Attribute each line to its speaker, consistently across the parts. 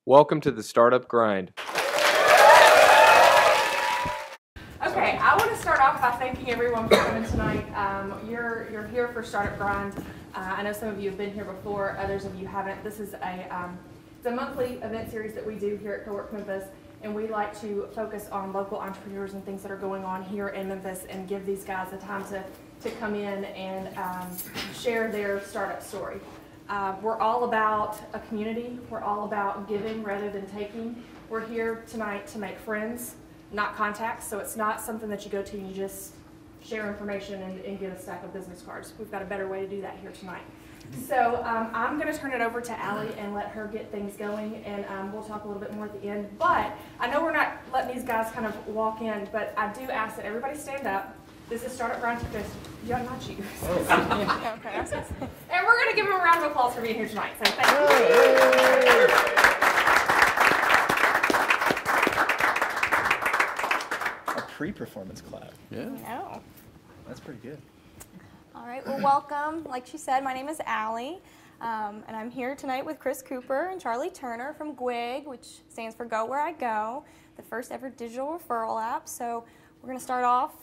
Speaker 1: Welcome to the Startup Grind.
Speaker 2: Okay, I want to start off by thanking everyone for coming tonight. You're here for Startup Grind. I know some of you have been here before, others of you haven't. This is it's a monthly event series that we do here at Cowork Memphis, and we like to focus on local entrepreneurs and things that are going on here in Memphis and give these guys the time to come in and share their startup story. We're all about a community. We're all about giving rather than taking. We're here tonight to make friends, not contacts. So it's not something that you go to and you just share information and get a stack of business cards. We've got a better way to do that here tonight. So I'm going to turn it over to Allie and let her get things going, and we'll talk a little bit more at the end. But I know we're not letting these guys kind of walk in, but I do ask that everybody stand up. This is Startup Grind. Yeah, not you. Oh. Okay. And we're going to give them a round of applause for being here tonight. So thank you.
Speaker 3: A pre-performance clap.
Speaker 4: Yeah.
Speaker 5: No.
Speaker 3: That's pretty good.
Speaker 5: All right, well, welcome. Like she said, my name is Allie, and I'm here tonight with Chris Cooper and Charlie Turner from GWIG, which stands for Go Where I Go, the first ever digital referral app. So we're going to start off.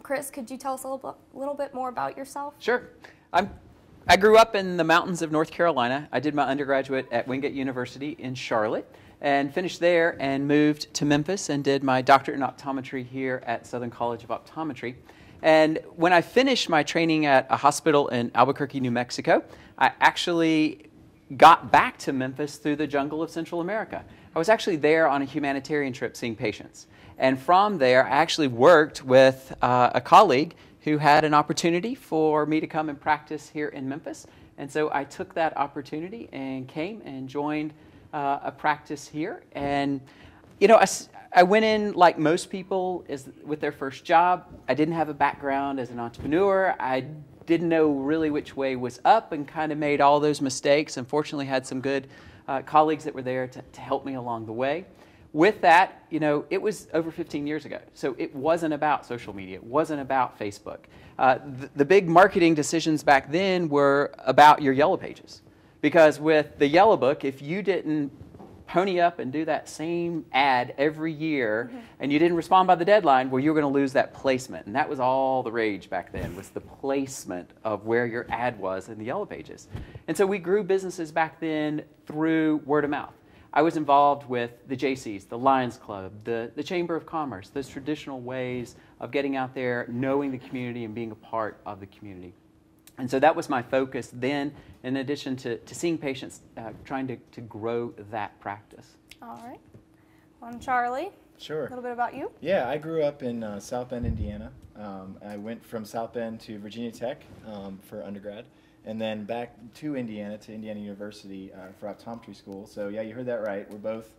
Speaker 5: Chris, could you tell us a little bit more about yourself?
Speaker 4: Sure. I grew up in the mountains of North Carolina. I did my undergraduate at Wingate University in Charlotte and finished there and moved to Memphis and did my doctorate in optometry here at Southern College of Optometry. And when I finished my training at a hospital in Albuquerque, New Mexico, I actually got back to Memphis through the jungle of Central America. I was actually there on a humanitarian trip seeing patients. And from there, I actually worked with a colleague who had an opportunity for me to come and practice here in Memphis. And so I took that opportunity and came and joined a practice here. And, you know, I went in like most people with their first job. I didn't have a background as an entrepreneur. I didn't know really which way was up and kind of made all those mistakes. Unfortunately, had some good colleagues that were there to help me along the way. With that, you know, it was over 15 years ago. So it wasn't about social media. It wasn't about Facebook. The big marketing decisions back then were about your yellow pages. Because with the yellow book, if you didn't pony up and do that same ad every year and you didn't respond by the deadline, well, you were going to lose that placement. And that was all the rage back then, was the placement of where your ad was in the yellow pages. And so we grew businesses back then through word of mouth. I was involved with the JCs, the Lions Club, the Chamber of Commerce, those traditional ways of getting out there, knowing the community and being a part of the community. And so that was my focus then, in addition to seeing patients, trying to grow that practice.
Speaker 5: All right. Well, Charlie.
Speaker 3: Sure.
Speaker 5: A little bit about you.
Speaker 3: Yeah, I grew up in South Bend, Indiana. I went from South Bend to Virginia Tech for undergrad, and then back to Indiana University for optometry school. So yeah, you heard that right. We're both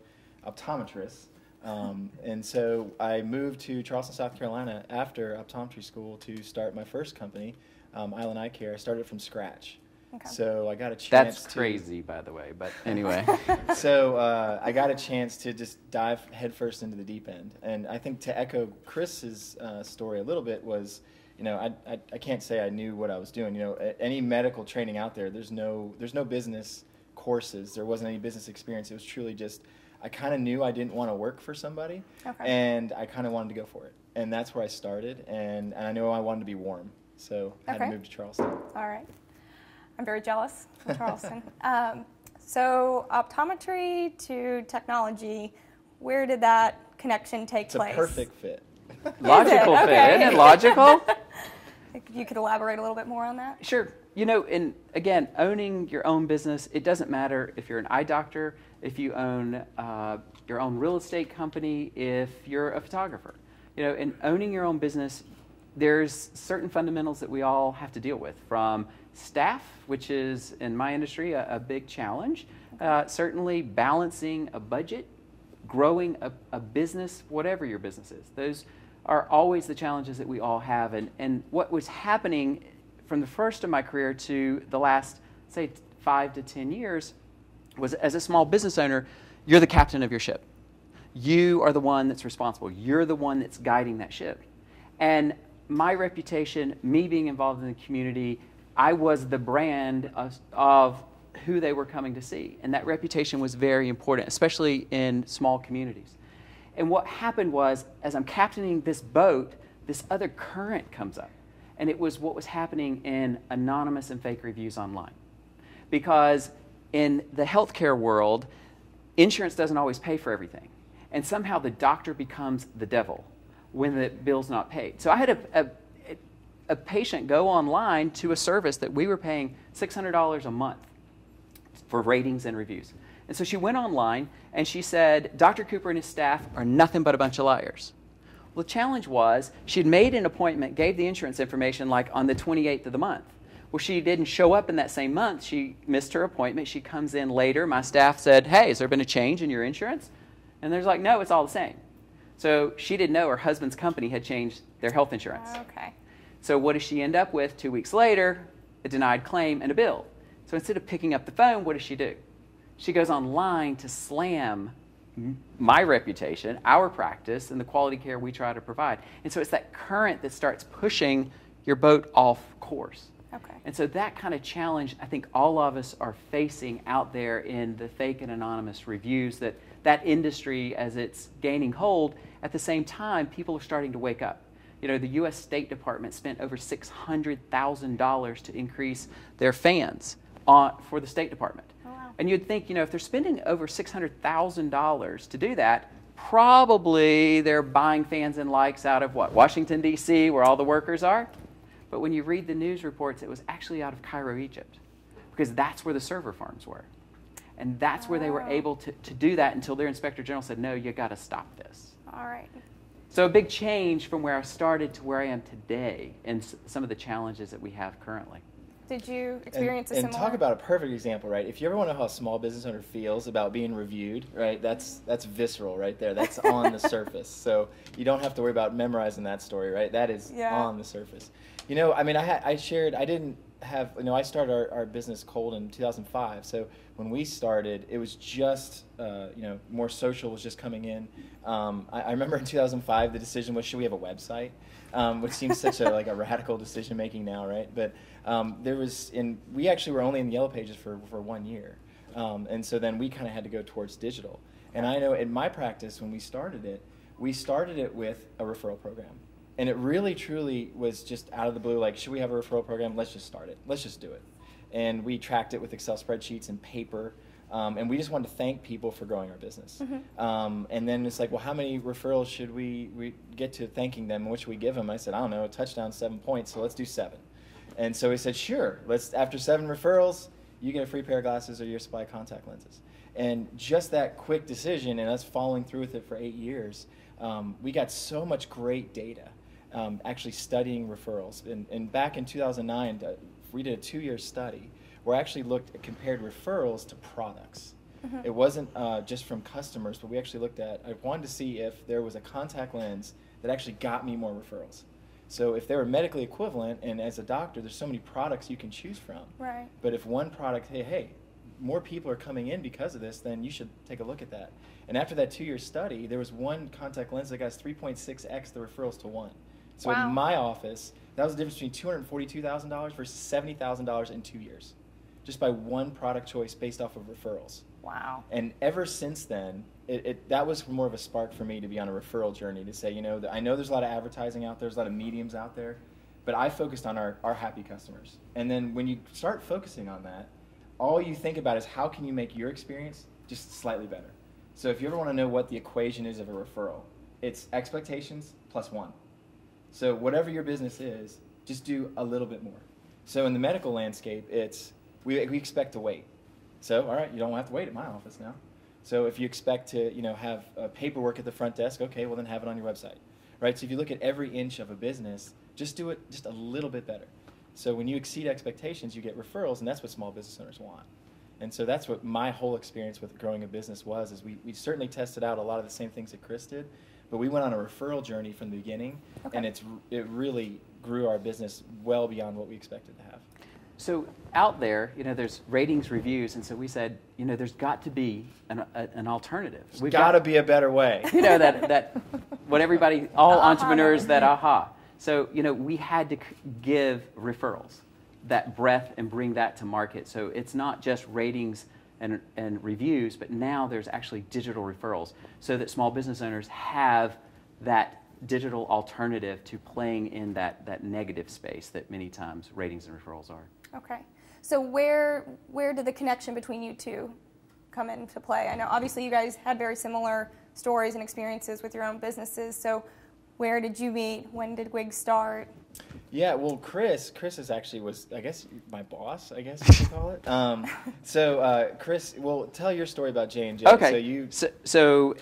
Speaker 3: optometrists. And so I moved to Charleston, South Carolina after optometry school to start my first company, Island Eye Care. I started from scratch. Okay. So I got a chance
Speaker 4: That's crazy, by the way, but anyway.
Speaker 3: So I got a chance to just dive headfirst into the deep end. And I think to echo Chris's story a little bit was, you know, I can't say I knew what I was doing. You know, any medical training out there, there's no business courses. There wasn't any business experience. It was truly just, I kind of knew I didn't want to work for somebody, and I kind of wanted to go for it. And that's where I started, and I knew I wanted to be warm. So I had to move to Charleston.
Speaker 5: All right. I'm very jealous of Charleston. So optometry to technology, where did that connection take place?
Speaker 3: It's a perfect fit.
Speaker 4: Logical fit, isn't it logical?
Speaker 5: You could elaborate a little bit more on that?
Speaker 4: Sure. You know, and again, owning your own business, it doesn't matter if you're an eye doctor, if you own your own real estate company, if you're a photographer. You know, in owning your own business, there's certain fundamentals that we all have to deal with, from staff, which is, in my industry, a big challenge, certainly balancing a budget, growing a business, whatever your business is. Those are always the challenges that we all have. And what was happening from the first of my career to the last, say, 5 to 10 years was, as a small business owner, you're the captain of your ship. You are the one that's responsible. You're the one that's guiding that ship. And my reputation, me being involved in the community, I was the brand of who they were coming to see. And that reputation was very important, especially in small communities. And what happened was, as I'm captaining this boat, this other current comes up. And it was what was happening in anonymous and fake reviews online. Because in the healthcare world, insurance doesn't always pay for everything. And somehow the doctor becomes the devil when the bill's not paid. So I had a patient go online to a service that we were paying $600 a month for ratings and reviews. And so she went online and she said, Dr. Cooper and his staff are nothing but a bunch of liars. Well, the challenge was she'd made an appointment, gave the insurance information like on the 28th of the month. Well, she didn't show up in that same month. She missed her appointment. She comes in later. My staff said, hey, has there been a change in your insurance? And they're like, no, it's all the same. So she didn't know her husband's company had changed their health insurance.
Speaker 5: Okay.
Speaker 4: So what does she end up with 2 weeks later? A denied claim and a bill. So instead of picking up the phone, what does she do? She goes online to slam my reputation, our practice, and the quality care we try to provide. And so it's that current that starts pushing your boat off course.
Speaker 5: Okay.
Speaker 4: And so that kind of challenge, I think all of us are facing out there in the fake and anonymous reviews, that industry, as it's gaining hold, at the same time, people are starting to wake up. You know, the U.S. State Department spent over $600,000 to increase their fans for the State Department.
Speaker 5: Oh, wow.
Speaker 4: And you'd think, you know, if they're spending over $600,000 to do that, probably they're buying fans and likes out of what? Washington, D.C., where all the workers are? But when you read the news reports, it was actually out of Cairo, Egypt, because that's where the server farms were. And that's where they were able to do that until their inspector general said, no, you got to stop this.
Speaker 5: All right.
Speaker 4: So a big change from where I started to where I am today and some of the challenges that we have currently.
Speaker 5: Did you experience a
Speaker 3: and
Speaker 5: similar?
Speaker 3: talk about a perfect example, right? If you ever want to know how a small business owner feels about being reviewed, right? That's visceral right there. That's on the surface. So you don't have to worry about memorizing that story, right? That is on the surface. You know, I mean, I didn't have, you know, I started our business cold in 2005. So when we started, it was just, you know, more social was just coming in. I remember in 2005, the decision was, should we have a website? Which seems such a a radical decision making now, right? But we actually were only in the Yellow Pages for 1 year. And so then we kind of had to go towards digital. And I know in my practice, when we started it with a referral program. And it really, truly was just out of the blue, like, should we have a referral program? Let's just start it. Let's just do it. And we tracked it with Excel spreadsheets and paper. And we just wanted to thank people for growing our business. Mm-hmm. And then it's like, well, how many referrals should we get to thanking them? And what should we give them? I said, I don't know, a touchdown, 7 points, so let's do 7. And so he said, sure, after 7 referrals, you get a free pair of glasses or your supply of contact lenses. And just that quick decision and us following through with it for 8 years, we got so much great data. Actually studying referrals. And back in 2009, we did a 2-year study where I actually compared referrals to products. Mm-hmm. It wasn't just from customers, but we actually I wanted to see if there was a contact lens that actually got me more referrals. So if they were medically equivalent, and as a doctor, there's so many products you can choose from. Right. But if one product, hey, more people are coming in because of this, then you should take a look at that. And after that 2-year study, there was one contact lens that got 3.6x the referrals to 1. So in my office, that was the difference between $242,000 versus $70,000 in 2 years, just by one product choice based off of referrals. Wow. And ever since then, that was more of a spark for me to be on a referral journey, to say, you know, I know there's a lot of advertising out there, there's a lot of mediums out there, but I focused on our happy customers. And then when you start focusing on that, all you think about is how can you make your experience just slightly better. So if you ever want to know what the equation is of a referral, it's expectations plus 1. So whatever your business is, just do a little bit more. So in the medical landscape, we expect to wait. So all right, you don't have to wait at my office now. So if you expect to have paperwork at the front desk, okay, well then have it on your website, right? So if you look at every inch of a business, just do it just a little bit better. So when you exceed expectations, you get referrals, and that's what small business owners want. And so that's what my whole experience with growing a business was. Is we certainly tested out a lot of the same things that Chris did. But we went on a referral journey from the beginning, and it really grew our business well beyond what we expected to have.
Speaker 4: So out there, there's ratings, reviews, and so we said, there's got to be an alternative.
Speaker 3: There's got to be a better way.
Speaker 4: That what all entrepreneurs, that aha. So, we had to give referrals. that breadth and bring that to market. So it's not just ratings and reviews, but now there's actually digital referrals so that small business owners have that digital alternative to playing in that negative space that many times ratings and referrals are.
Speaker 5: Okay. So where did the connection between you two come into play? I know obviously you guys had very similar stories and experiences with your own businesses. So where did you meet? When did GWIG start?
Speaker 3: Yeah, well, Chris is actually was, I guess, my boss, I guess you could call it. Chris, well, tell your story about J&J.
Speaker 4: Okay. So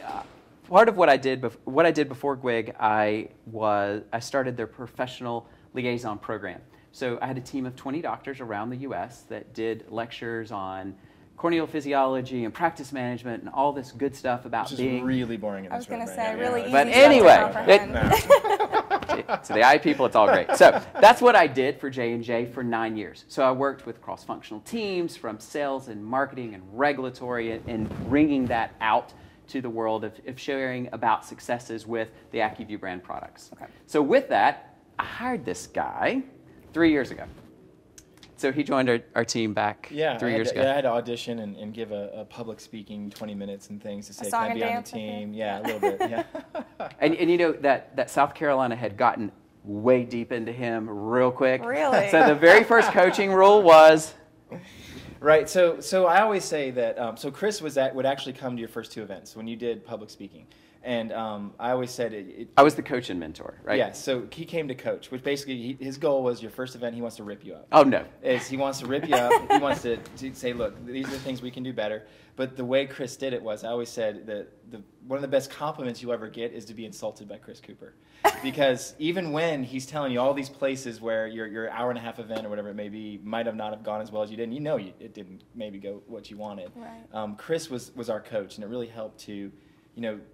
Speaker 4: part of what I did before GWIG, I started their professional liaison program. So I had a team of 20 doctors around the U.S. that did lectures on corneal physiology and practice management and all this good stuff about being
Speaker 3: really boring in this room.
Speaker 5: I was going to say, really easy.
Speaker 4: But anyway, to the eye people, it's all great. So that's what I did for J&J for 9 years. So I worked with cross-functional teams from sales and marketing and regulatory and bringing that out to the world of sharing about successes with the Acuvue brand products.
Speaker 5: Okay.
Speaker 4: So with that, I hired this guy 3 years ago. So he joined our team back 3 years ago.
Speaker 3: Yeah, I had to audition and give a public speaking 20 minutes and things to say, can I be on the team? Yeah, a little bit, yeah.
Speaker 4: and you know, that South Carolina had gotten way deep into him real quick.
Speaker 5: Really?
Speaker 4: So the very first coaching rule was...
Speaker 3: Right, so I always say that, so Chris would actually come to your first 2 events when you did public speaking. And I always said
Speaker 4: I was the coach and mentor, right?
Speaker 3: Yeah, so he came to coach, which basically his goal was your first event, he wants to rip you up.
Speaker 4: Oh, no.
Speaker 3: He wants to rip you up. He wants to say, look, these are the things we can do better. But the way Chris did it was, I always said that one of the best compliments you'll ever get is to be insulted by Chris Cooper. Because even when he's telling you all these places where your hour-and-a-half event or whatever it may be might not have gone as well as you did, and you know it didn't maybe go what you wanted.
Speaker 5: Right.
Speaker 3: Chris was our coach, and it really helped to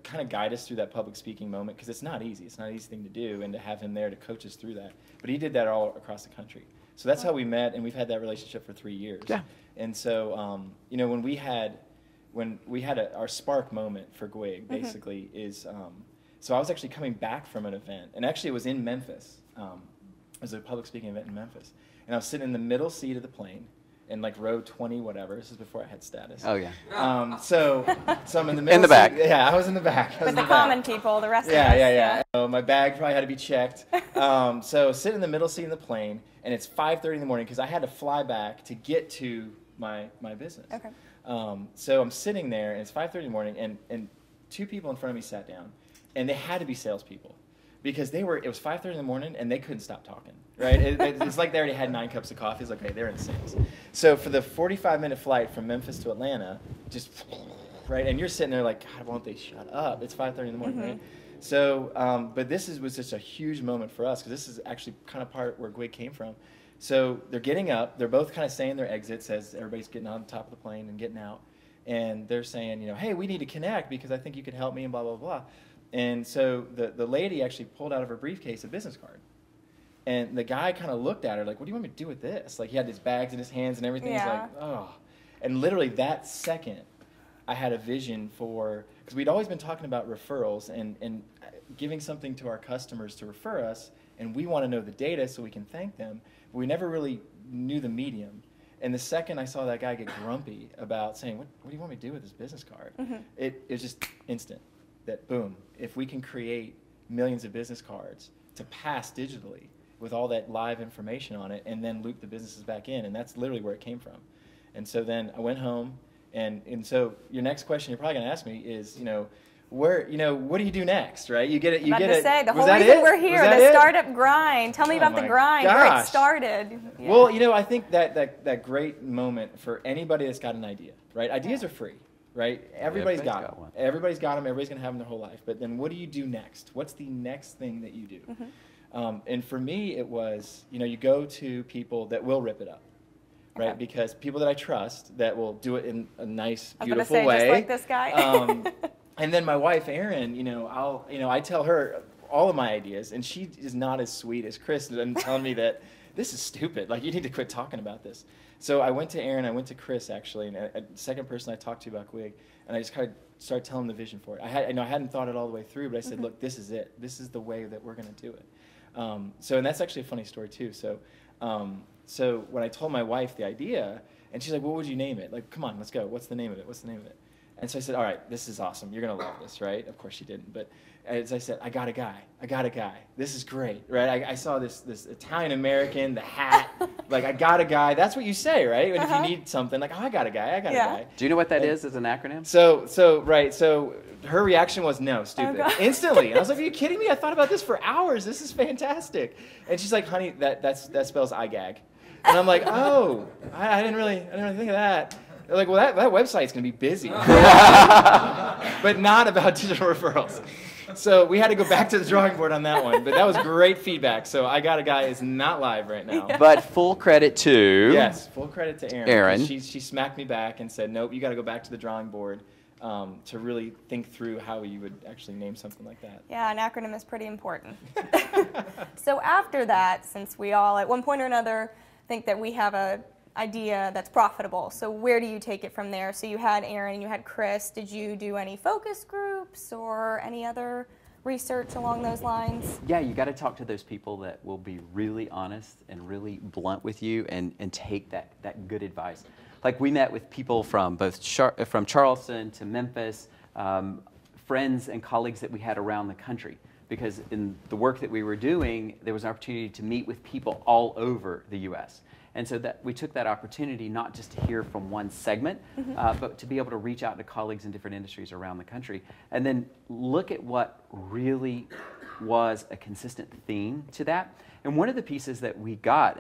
Speaker 3: kind of guide us through that public speaking moment, because it's not easy. It's not an easy thing to do, and to have him there to coach us through that. But he did that all across the country. So that's how we met, and we've had that relationship for 3 years.
Speaker 4: Yeah.
Speaker 3: And so, when we had our spark moment for GWIG, basically, is, so I was actually coming back from an event, and actually it was in Memphis. It was a public speaking event in Memphis. And I was sitting in the middle seat of the plane, in like row 20, whatever. This is before I had status.
Speaker 4: Oh, yeah.
Speaker 3: So I'm in the middle.
Speaker 4: In the back.
Speaker 3: Yeah, I was in the back.
Speaker 5: With the common people, the rest of us.
Speaker 3: Yeah. So my bag probably had to be checked. So sitting in the middle seat in the plane, and it's 5:30 in the morning because I had to fly back to get to my business.
Speaker 5: Okay.
Speaker 3: So I'm sitting there, and it's 5:30 in the morning, and 2 people in front of me sat down, and they had to be salespeople. Because it was 5:30 in the morning, and they couldn't stop talking, right? It's like they already had 9 cups of coffee. It's like, okay, they're in sales. So for the 45-minute flight from Memphis to Atlanta, just, right? And you're sitting there like, God, won't they shut up? It's 5:30 in the morning, right? So, but this was just a huge moment for us, because this is actually kind of part where GWIG came from. So they're getting up. They're both kind of saying their exits as everybody's getting on top of the plane and getting out. And they're saying, hey, we need to connect because I think you could help me and blah, blah, blah. And so the lady actually pulled out of her briefcase a business card. And the guy kind of looked at her like, what do you want me to do with this? Like, he had his bags in his hands and everything.
Speaker 5: Yeah.
Speaker 3: He's like, oh. And literally that second, I had a vision for, because we'd always been talking about referrals and giving something to our customers to refer us, and we want to know the data so we can thank them, but we never really knew the medium. And the second I saw that guy get grumpy about saying, what do you want me to do with this business card? It was just instant. That boom, if we can create millions of business cards to pass digitally with all that live information on it, and then loop the businesses back in, and that's literally where it came from. And so then I went home, and so your next question you're probably going to ask me is, what do you do next, right? You get it. You
Speaker 5: I'm
Speaker 3: get
Speaker 5: about to
Speaker 3: it.
Speaker 5: say, the
Speaker 3: Was
Speaker 5: whole
Speaker 3: that
Speaker 5: reason
Speaker 3: it?
Speaker 5: we're here,
Speaker 3: Was that
Speaker 5: the
Speaker 3: it?
Speaker 5: startup grind. Tell me about the
Speaker 3: my
Speaker 5: grind, where it
Speaker 3: gosh.
Speaker 5: started. Yeah.
Speaker 3: Well, I think that great moment for anybody that's got an idea, right? Ideas are free. Right? Everybody's got one. Everybody's got them. Everybody's going to have them their whole life. But then what do you do next? What's the next thing that you do? And for me, it was, you go to people that will rip it up, right?
Speaker 5: Okay.
Speaker 3: Because people that I trust that will do it in a nice,
Speaker 5: I was
Speaker 3: beautiful
Speaker 5: gonna say,
Speaker 3: way.
Speaker 5: just like this guy.
Speaker 3: And then my wife, Erin, I tell her all of my ideas, and she is not as sweet as Chris and telling me that this is stupid. Like, you need to quit talking about this. So I went to Erin, I went to Chris, actually, and a second person I talked to about GWIG, and I just kind of started telling them the vision for it. I hadn't thought it all the way through, but I said, look, this is it. This is the way that we're going to do it. And that's actually a funny story, too. So So when I told my wife the idea, and she's like, what would you name it? Like, come on, let's go. What's the name of it? What's the name of it? And so I said, all right, this is awesome. You're going to love this, right? Of course she didn't. But as I said, I got a guy. I got a guy. This is great, right? I saw this Italian-American, the hat. Like, I got a guy. That's what you say, right? When if you need something, like, oh, I got a guy. I got a guy.
Speaker 4: Do you know what that is as an acronym?
Speaker 3: So her reaction was, no, stupid. Instantly. And I was like, are you kidding me? I thought about this for hours. This is fantastic. And she's like, honey, that spells eye gag. And I'm like, oh, I didn't really think of that. They're like, well, that website's going to be busy. But not about digital referrals. So we had to go back to the drawing board on that one. But that was great feedback. So I Got a Guy is not live right now.
Speaker 4: But full credit to...
Speaker 3: Yes, full credit to Erin. She smacked me back and said, nope, you got to go back to the drawing board to really think through how you would actually name something like that.
Speaker 5: Yeah, an acronym is pretty important. So after that, since we all at one point or another think that we have a idea that's profitable, so where do you take it from there? So you had Erin, you had Chris. Did you do any focus groups or any other research along those lines?
Speaker 4: Yeah, you got to talk to those people that will be really honest and really blunt with you and take that good advice. Like we met with people from both from Charleston to Memphis, friends and colleagues that we had around the country. Because in the work that we were doing, there was an opportunity to meet with people all over the U.S. And so that we took that opportunity not just to hear from one segment, but to be able to reach out to colleagues in different industries around the country. And then look at what really was a consistent theme to that. And one of the pieces that we got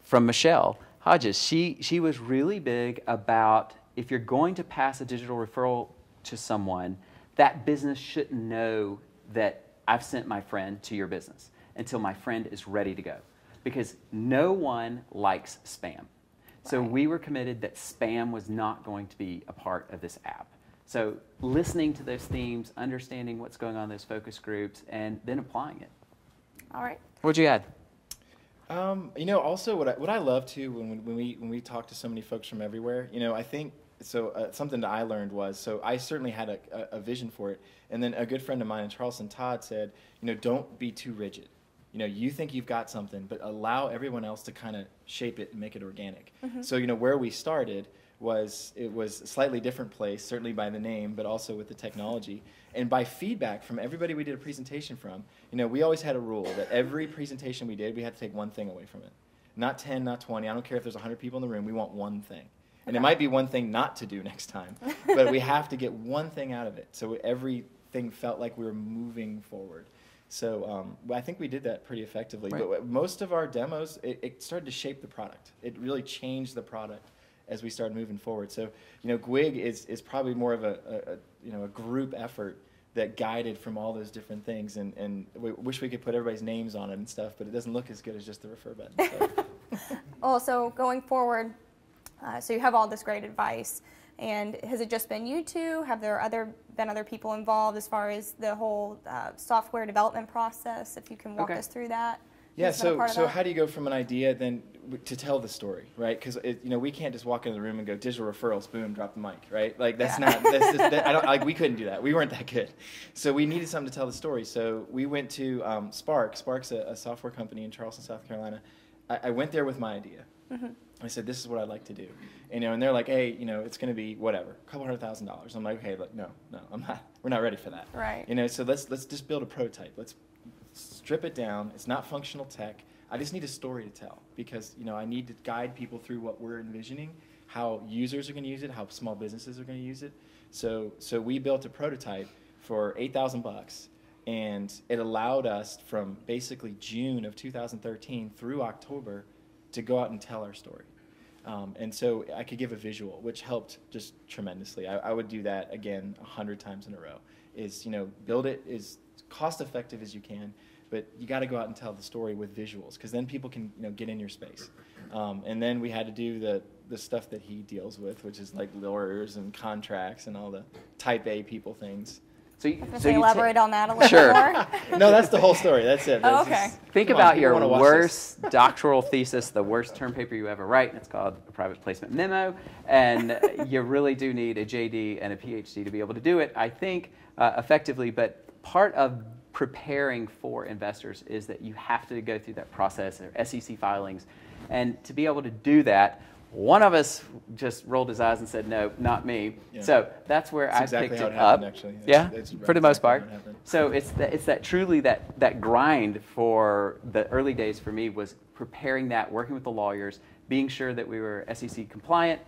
Speaker 4: from Michelle Hodges, she was really big about if you're going to pass a digital referral to someone, that business shouldn't know that I've sent my friend to your business until my friend is ready to go. Because no one likes spam. So we were committed that spam was not going to be a part of this app. So listening to those themes, understanding what's going on in those focus groups, and then applying it.
Speaker 5: All right.
Speaker 4: What'd you add?
Speaker 3: Also what I love too when we talk to so many folks from everywhere, I think something that I learned was, so I certainly had a vision for it, and then a good friend of mine in Charleston, Todd, said, don't be too rigid. You think you've got something, but allow everyone else to kind of shape it and make it organic. So, where we started it was a slightly different place, certainly by the name, but also with the technology. And by feedback from everybody we did a presentation from, we always had a rule that every presentation we did, we had to take one thing away from it. Not 10, not 20. I don't care if there's 100 people in the room. We want one thing. And it might be one thing not to do next time, but we have to get one thing out of it. So everything felt like we were moving forward. So I think we did that pretty effectively.
Speaker 4: Right.
Speaker 3: But most of our demos, it started to shape the product. It really changed the product as we started moving forward. So GWIG is probably more of a group effort that guided from all those different things. And we wish we could put everybody's names on it and stuff, but it doesn't look as good as just the refer button. So.
Speaker 5: Well, so going forward, so you have all this great advice. And has it just been you two? Have there been other people involved as far as the whole software development process? If you can walk us through that.
Speaker 3: Yeah. So how do you go from an idea then to tell the story, right? Because we can't just walk into the room and go digital referrals, boom, drop the mic, right? Like that's not. We couldn't do that. We weren't that good. So we needed something to tell the story. So we went to Spark. Spark's a software company in Charleston, South Carolina. I went there with my idea. I said, this is what I'd like to do. And they're like, hey, it's going to be whatever, a couple $100,000. I'm like, okay, look, no, I'm not. We're not ready for that.
Speaker 5: Right.
Speaker 3: So let's just build a prototype. Let's strip it down. It's not functional tech. I just need a story to tell because I need to guide people through what we're envisioning, how users are going to use it, how small businesses are going to use it. So we built a prototype for $8,000, and it allowed us from basically June of 2013 through October to go out and tell our story. And so I could give a visual, which helped just tremendously. I would do that again 100 times in a row. Build it as cost effective as you can, but you got to go out and tell the story with visuals because then people can get in your space. And then we had to do the stuff that he deals with, which is like lawyers and contracts and all the type A people things.
Speaker 5: So you elaborate on that a little bit more?
Speaker 3: No, that's the whole story. That's it.
Speaker 5: Oh, okay.
Speaker 4: Think about your worst doctoral thesis, the worst term paper you ever write, and it's called a private placement memo, and you really do need a JD and a PhD to be able to do it, I think, effectively, but part of preparing for investors is that you have to go through that process, or SEC filings. And to be able to do that, one of us just rolled his eyes and said, no, not me. Yeah. So that's where I
Speaker 3: exactly
Speaker 4: picked
Speaker 3: how
Speaker 4: it
Speaker 3: it happened,
Speaker 4: up.
Speaker 3: Actually.
Speaker 4: Yeah,
Speaker 3: it's
Speaker 4: for the most part.
Speaker 3: Exactly
Speaker 4: So it's that truly that grind for the early days for me was preparing that, working with the lawyers, being sure that we were SEC compliant,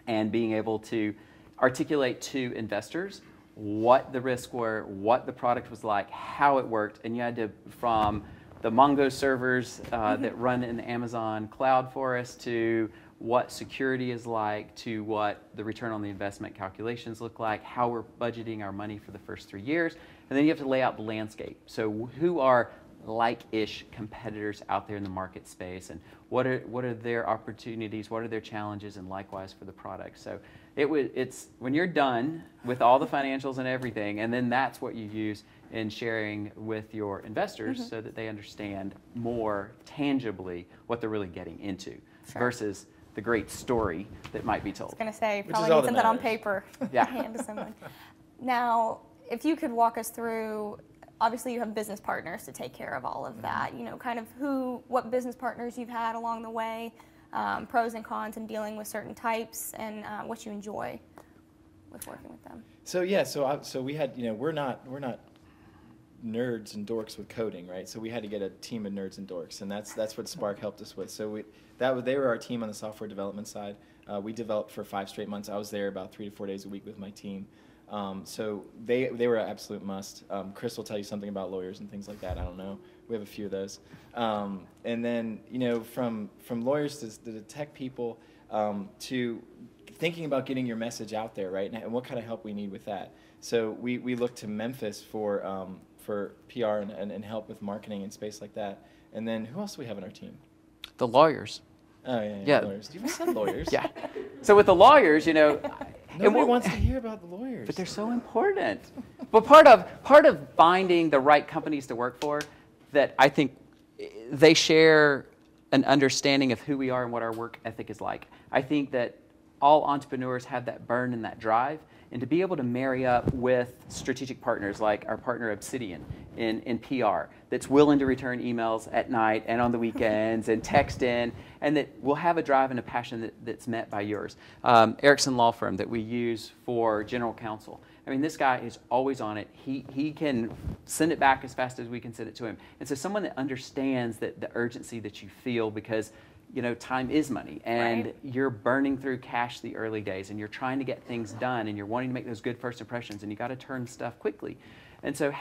Speaker 4: and being able to articulate to investors what the risks were, what the product was like, how it worked, and you had to, from the Mongo servers that run in the Amazon cloud for us, to what security is like, to what the return on the investment calculations look like, how we're budgeting our money for the first 3 years, and then you have to lay out the landscape. So who are like-ish competitors out there in the market space, and what are their opportunities, what are their challenges, and likewise for the product. So it's when you're done with all the financials and everything, and then that's what you use in sharing with your investors so that they understand more tangibly what they're really getting into versus the great story that might be told.
Speaker 5: I was going to say,
Speaker 3: Which
Speaker 5: probably
Speaker 3: is all
Speaker 5: need
Speaker 3: that
Speaker 5: something on
Speaker 3: matters.
Speaker 5: paper
Speaker 4: Yeah.
Speaker 5: to hand to someone. Now, if you could walk us through, obviously you have business partners to take care of all of that, you know, kind of what business partners you've had along the way, pros and cons in dealing with certain types, and what you enjoy with working with them.
Speaker 3: So yeah, so we had, you know, we're not nerds and dorks with coding, right? So we had to get a team of nerds and dorks, and that's what Spark helped us with. So they were our team on the software development side. We developed for 5 straight months. I was there about 3 to 4 days a week with my team. So they were an absolute must. Chris will tell you something about lawyers and things like that. I don't know. We have a few of those. And then, you know, from lawyers to the tech people, to thinking about getting your message out there, right? And what kind of help we need with that. So we look to Memphis for PR and help with marketing and space like that. And then who else do we have on our team?
Speaker 4: The lawyers.
Speaker 3: Oh yeah. Lawyers. You said lawyers.
Speaker 4: Yeah. So with the lawyers, you know,
Speaker 3: Nobody wants to hear about the lawyers.
Speaker 4: but they're so important. But part of finding the right companies to work for, that I think they share an understanding of who we are and what our work ethic is like. I think that all entrepreneurs have that burn and that drive, and to be able to marry up with strategic partners like our partner Obsidian in PR, that's willing to return emails at night and on the weekends and text in, and that will have a drive and a passion that's met by yours. Erickson Law Firm that we use for general counsel. I mean, this guy is always on it. He can send it back as fast as we can send it to him. And so someone that understands that the urgency that you feel, because you know, time is money, and you're burning through cash the early days, and you're trying to get things done, and you're wanting to make those good first impressions, and you got to turn stuff quickly. And so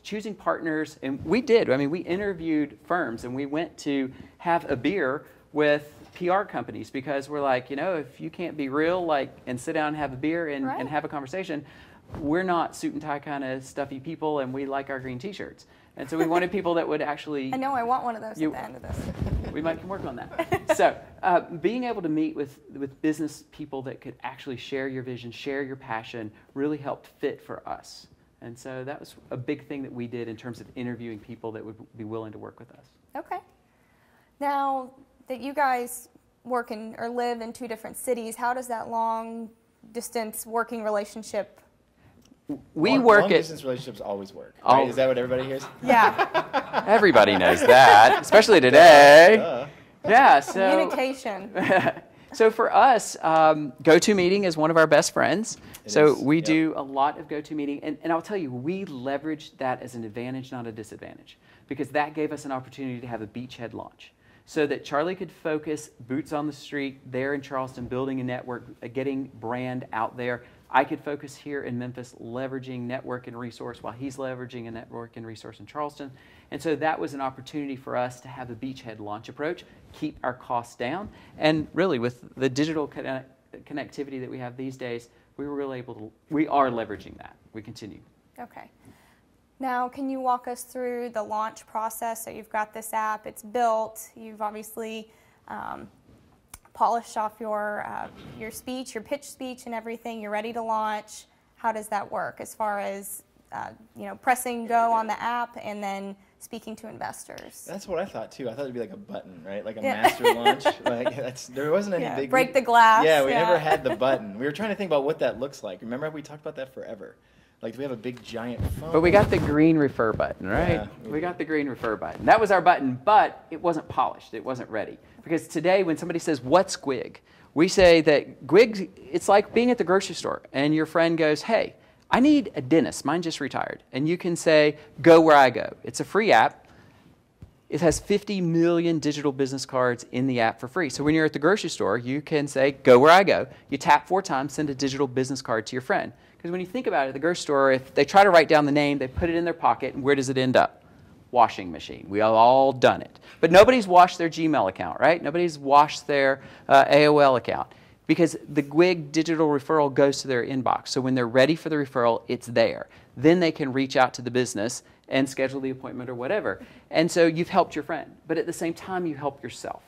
Speaker 4: choosing partners, and we did. I mean, we interviewed firms, and we went to have a beer with PR companies, because we're like, you know, if you can't be real, like, and sit down and have a beer and have a conversation, we're not suit and tie kind of stuffy people, and we like our green T-shirts. And so we wanted people that would actually...
Speaker 5: I know, I want one of those at the end of this.
Speaker 4: We might can work on that. So being able to meet with business people that could actually share your vision, share your passion, really helped fit for us. And so that was a big thing that we did in terms of interviewing people that would be willing to work with us.
Speaker 5: Okay. Now that you guys work in or live in 2 different cities, how does that long distance working relationship?
Speaker 3: Long distance relationships always work. Right? Is that what everybody hears?
Speaker 5: Yeah.
Speaker 4: Everybody knows that, especially today. Yeah. So
Speaker 5: communication.
Speaker 4: So for us, GoToMeeting is one of our best friends. We do a lot of GoToMeeting. And I'll tell you, we leveraged that as an advantage, not a disadvantage, because that gave us an opportunity to have a beachhead launch, so that Charlie could focus boots on the street there in Charleston, building a network, getting brand out there. I could focus here in Memphis, leveraging network and resource, while he's leveraging a network and resource in Charleston. And so that was an opportunity for us to have a beachhead launch approach, keep our costs down. And really, with the digital connectivity that we have these days, we are leveraging that. We continue.
Speaker 5: Okay. Now, can you walk us through the launch process? So you've got this app, it's built, you've obviously polished off your speech, your pitch speech and everything, you're ready to launch. How does that work as far as pressing go on the app and then speaking to investors?
Speaker 3: That's what I thought too. I thought it'd be like a button, right? Like a master launch. Like there wasn't any big...
Speaker 5: Break the glass.
Speaker 3: Yeah, we never had the button. We were trying to think about what that looks like. Remember we talked about that forever. Like, do we have a big giant phone?
Speaker 4: But we got the green refer button, right?
Speaker 3: Yeah,
Speaker 4: we got the green refer button. That was our button, but it wasn't polished. It wasn't ready. Because today, when somebody says, what's GWIG? We say that GWIG, it's like being at the grocery store, and your friend goes, hey, I need a dentist. Mine just retired. And you can say, go where I go. It's a free app. It has 50 million digital business cards in the app for free. So when you're at the grocery store, you can say, go where I go. You tap 4 times, send a digital business card to your friend. Because when you think about it, at the grocery store, if they try to write down the name, they put it in their pocket, and where does it end up? Washing machine. We have all done it. But nobody's washed their Gmail account, right? Nobody's washed their AOL account. Because the GWIG digital referral goes to their inbox. So when they're ready for the referral, it's there. Then they can reach out to the business and schedule the appointment or whatever. And so you've helped your friend. But at the same time, you help yourself.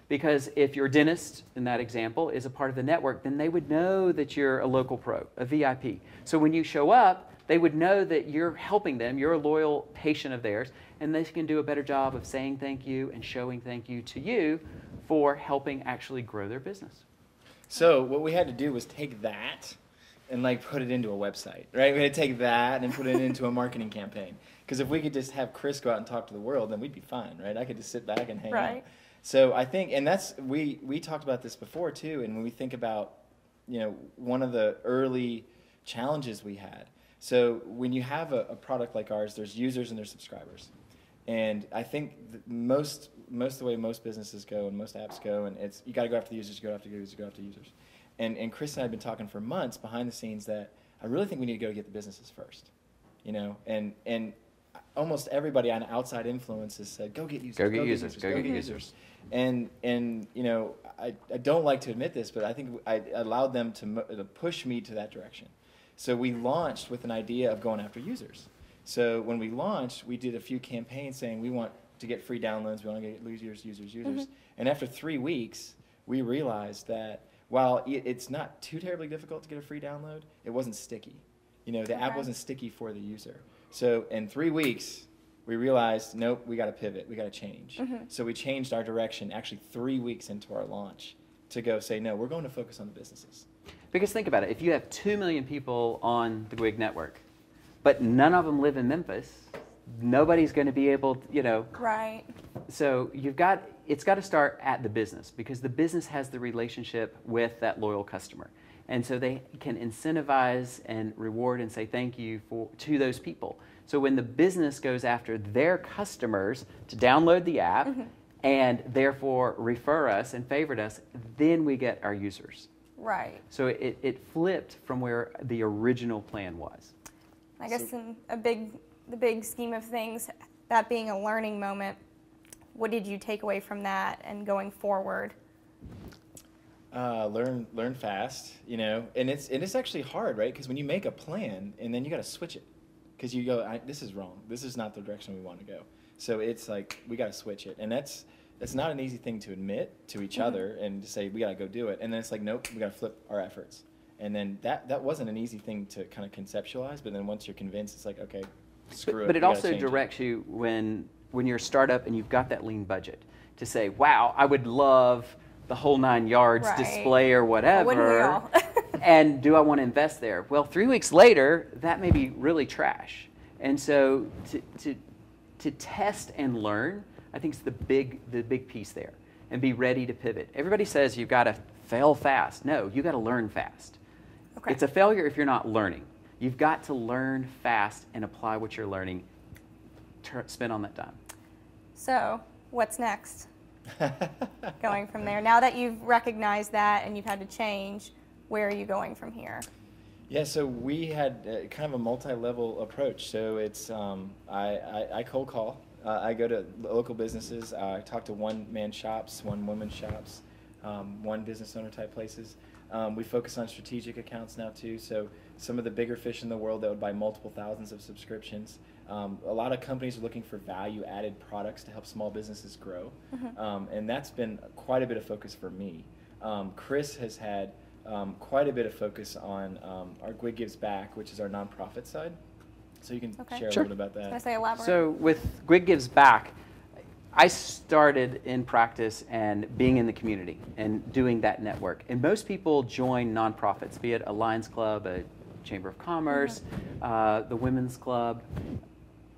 Speaker 4: Because if your dentist, in that example, is a part of the network, then they would know that you're a local pro, a VIP. So when you show up, they would know that you're helping them, you're a loyal patient of theirs, and they can do a better job of saying thank you and showing thank you to you for helping actually grow their business.
Speaker 3: So what we had to do was take that and like put it into a website, right? We had to take that and put it into a marketing campaign. Because if we could just have Chris go out and talk to the world, then we'd be fine, right? I could just sit back and hang out. So I think, and that's, we talked about this before too, and when we think about, you know, one of the early challenges we had. So when you have a product like ours, there's users and there's subscribers. And I think most of the way most businesses go and most apps go, and it's, you got to go after the users, go after users, go after users. And Chris and I have been talking for months behind the scenes that I really think we need to go get the businesses first, you know, and almost everybody on outside influence has said, go get users,
Speaker 4: go get users, go get users.
Speaker 3: And you know, I don't like to admit this, but I think I allowed them to push me to that direction. So we launched with an idea of going after users. So when we launched, we did a few campaigns saying we want to get free downloads, we want to get users. And after 3 weeks, we realized that while it's not too terribly difficult to get a free download, it wasn't sticky. You know, the app wasn't sticky for the user. So in 3 weeks, we realized, nope, we got to pivot, we got to change. So we changed our direction actually 3 weeks into our launch to go say, no, we're going to focus on the businesses.
Speaker 4: Because think about it, if you have 2 million people on the GWIG network, but none of them live in Memphis, nobody's going to be able to, you know.
Speaker 5: Right.
Speaker 4: So it's got to start at the business, because the business has the relationship with that loyal customer. And so they can incentivize and reward and say thank you to those people. So when the business goes after their customers to download the app and therefore refer us and favorite us, then we get our users.
Speaker 5: Right.
Speaker 4: So it flipped from where the original plan was.
Speaker 5: I guess in the big scheme of things, that being a learning moment, what did you take away from that and going forward?
Speaker 3: Learn fast, you know, and it's actually hard, right? Because when you make a plan and then you got to switch it, because you go, this is wrong. This is not the direction we want to go. So it's like we got to switch it, and that's not an easy thing to admit to each other and to say we got to go do it. And then it's like, nope, we got to flip our efforts. And then that wasn't an easy thing to kind of conceptualize. But then once you're convinced, it's like, okay, screw it.
Speaker 4: But it also directs you when you're a startup and you've got that lean budget to say, wow, I would love the whole 9 yards display or whatever.
Speaker 5: Wouldn't we all?
Speaker 4: And do I want to invest there? Well, 3 weeks later, that may be really trash. And so to test and learn, I think is the big piece there, and be ready to pivot. Everybody says you've got to fail fast. No, you got to learn fast. Okay. It's a failure if you're not learning. You've got to learn fast and apply what you're learning. Spend on that dime.
Speaker 5: So, what's next? Going from there. Now that you've recognized that and you've had to change, where are you going from here?
Speaker 3: Yeah, so we had kind of a multi-level approach. So it's I cold call. I go to local businesses. I talk to one-man shops, one-woman shops, one business owner type places. We focus on strategic accounts now too. So some of the bigger fish in the world that would buy multiple thousands of subscriptions. A lot of companies are looking for value-added products to help small businesses grow, and that's been quite a bit of focus for me. Chris has had quite a bit of focus on our GWIG Gives Back, which is our nonprofit side. So you can share a little bit about that.
Speaker 5: Can I say elaborate?
Speaker 4: So with GWIG Gives Back, I started in practice and being in the community and doing that network. And most people join nonprofits, be it a Lions Club, a Chamber of Commerce, the Women's Club.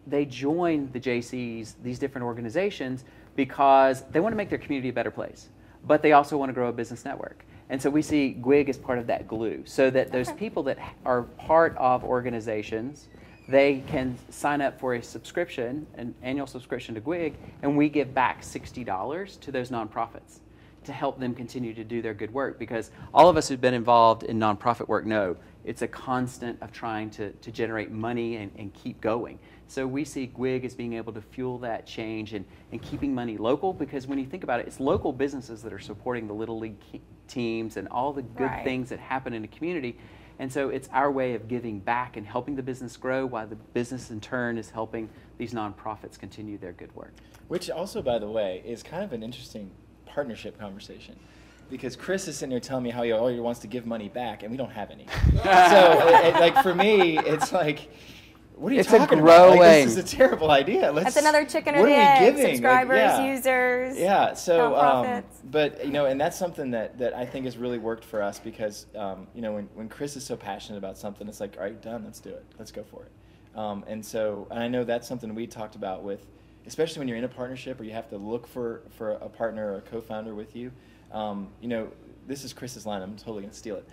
Speaker 4: They join the JCs, these different organizations, because they want to make their community a better place, but they also want to grow a business network. And so we see GWIG as part of that glue, so that those people that are part of organizations, they can sign up for a subscription, an annual subscription to GWIG, and we give back $60 to those nonprofits to help them continue to do their good work. Because all of us who've been involved in nonprofit work know it's a constant of trying to generate money and keep going. So we see GWIG as being able to fuel that change and keeping money local, because when you think about it, it's local businesses that are supporting the Little League teams and all the good things that happen in the community. And so it's our way of giving back and helping the business grow, while the business in turn is helping these nonprofits continue their good work. Which also, by the way, is kind of an interesting partnership conversation, because Chris is sitting there telling me how he always wants to give money back, and we don't have any. So, like, for me, it's like, what are you talking about? Like, this is a terrible idea.
Speaker 5: That's another chicken or the egg. Subscribers, users, nonprofits.
Speaker 3: But, you know, and that's something that I think has really worked for us, because, you know, when Chris is so passionate about something, it's like, all right, done, let's do it. Let's go for it. And I know that's something we talked about with, especially when you're in a partnership or you have to look for a partner or a co-founder with you. You know, this is Chris's line. I'm totally going to steal it.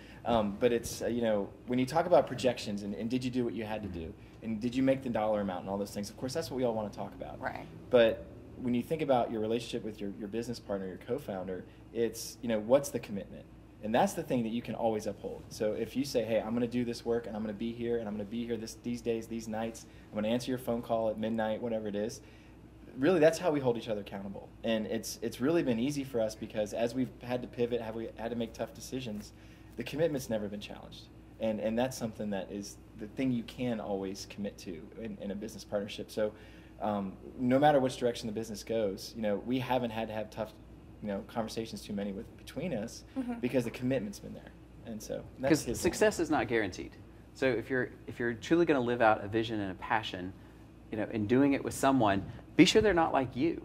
Speaker 3: But it's, you know, when you talk about projections and did you do what you had to do? And did you make the dollar amount and all those things? Of course, that's what we all want to talk about.
Speaker 5: Right.
Speaker 3: But when you think about your relationship with your business partner, your co-founder, it's, you know, what's the commitment? And that's the thing that you can always uphold. So if you say, hey, I'm going to do this work, and I'm going to be here, and I'm going to be here these days, these nights, I'm going to answer your phone call at midnight, whatever it is, really, that's how we hold each other accountable. And it's really been easy for us, because as we've had to pivot, we had to make tough decisions, the commitment's never been challenged. And that's something that is the thing you can always commit to in a business partnership. So no matter which direction the business goes, you know, we haven't had to have tough, you know, conversations too many between us, because the commitment's been there. And so that's
Speaker 4: because success is not guaranteed. So if you're truly going to live out a vision and a passion, you know, in doing it with someone, be sure they're not like you,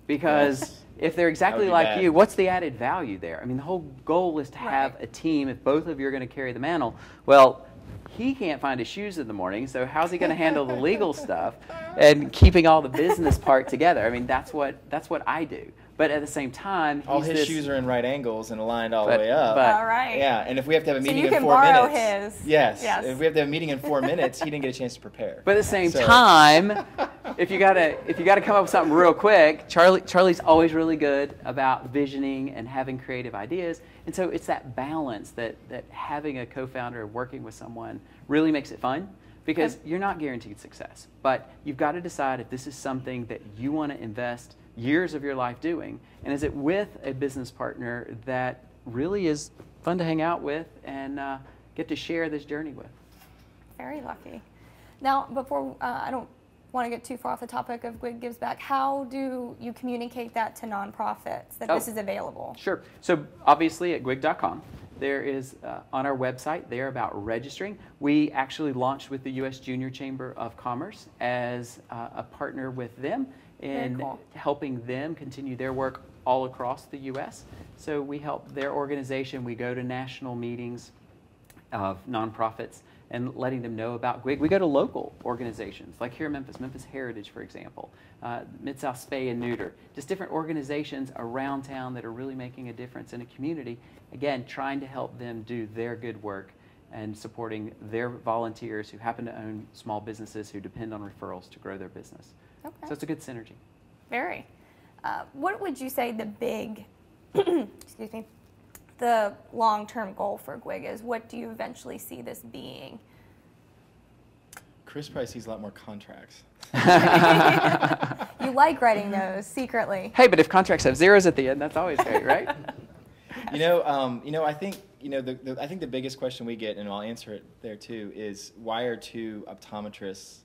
Speaker 4: because if they're exactly like you, what's the added value there? I mean, the whole goal is to have a team. If both of you are going to carry the mantle, well, he can't find his shoes in the morning, so how's he going to handle the legal stuff and keeping all the business part together? I mean, that's what I do. But at the same time,
Speaker 3: all his shoes are in right angles and aligned all the way up.
Speaker 5: All right.
Speaker 3: Yeah, and if we have to have a meeting in 4 minutes,
Speaker 5: so you can borrow his.
Speaker 3: Yes. If we have to have a meeting in 4 minutes, he didn't get a chance to prepare.
Speaker 4: But at the same time, if you gotta come up with something real quick, Charlie's always really good about visioning and having creative ideas. And so it's that balance that having a co-founder, working with someone, really makes it fun. Because you're not guaranteed success, but you've got to decide if this is something that you want to invest years of your life doing, and is it with a business partner that really is fun to hang out with and get to share this journey with.
Speaker 5: Very lucky. Now, before I don't want to get too far off the topic of GWIG Gives Back, how do you communicate that to nonprofits that this is available?
Speaker 4: Sure. So obviously at GWIG.com, there is on our website there about registering. We actually launched with the U.S. Junior Chamber of Commerce as a partner with them in helping them continue their work all across the U.S. So we help their organization. We go to national meetings of nonprofits and letting them know about GWIG. We go to local organizations, like here in Memphis, Memphis Heritage, for example, Mid-South Spay and Neuter, just different organizations around town that are really making a difference in a community. Again, trying to help them do their good work and supporting their volunteers who happen to own small businesses who depend on referrals to grow their business.
Speaker 5: Okay.
Speaker 4: So it's a good synergy.
Speaker 5: Very. What would you say the big, excuse me, the long-term goal for GWIG is? What do you eventually see this being?
Speaker 3: Chris probably sees a lot more contracts.
Speaker 5: You like writing those secretly.
Speaker 4: Hey, but if contracts have zeros at the end, that's always great, right?
Speaker 3: I think I think the biggest question we get, and I'll answer it there too, is why are two optometrists